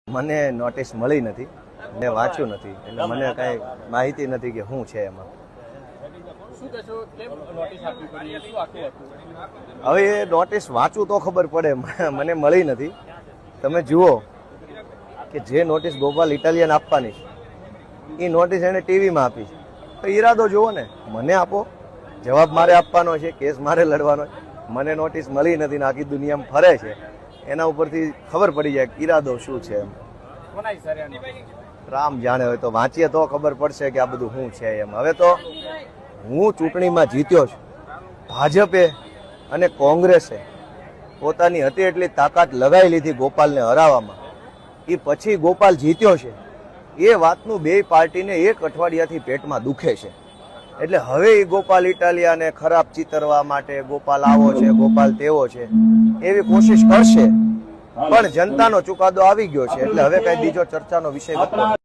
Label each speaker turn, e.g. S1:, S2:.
S1: મને નોટિસ મળી નથી, મેં વાંચ્યું નથી, એટલે મને કાંઈ માહિતી નથી કે શું છે એમાં. હવે એ નોટિસ વાંચું તો ખબર પડે, મને મળી નથી. તમે જુઓ કે જે નોટિસ ગોપાલ ઇટાલિયન આપવાની છે એ નોટિસ એને ટીવીમાં આપી છે, તો ઈરાદો જુઓ ને. મને આપો, જવાબ મારે આપવાનો છે, કેસ મારે લડવાનો છે. મને નોટિસ મળી નથી ને આખી દુનિયામાં ફરે છે, એના ઉપરથી ખબર પડી જાય ઈરાદો શું છે એમ. રામ જાણે, હોય તો વાંચીએ તો ખબર પડશે કે આ બધું શું છે એમ. હવે તો હું ચૂંટણીમાં જીત્યો છું, ભાજપે અને કોંગ્રેસે પોતાની હતી એટલી તાકાત લગાવી લીધી ગોપાલને હરાવવામાં. એ પછી ગોપાલ જીત્યો છે એ વાતનું બે પાર્ટીને એક અઠવાડિયાથી પેટમાં દુખે છે. એટલે હવે એ ગોપાલ ઇટાલિયાને ખરાબ ચિતરવા માટે ગોપાલ આવો છે, ગોપાલ તેવો છે એવી કોશિશ કરશે, પણ જનતાનો ચુકાદો આવી ગયો છે એટલે હવે કઈ બીજો ચર્ચાનો વિષય નથી.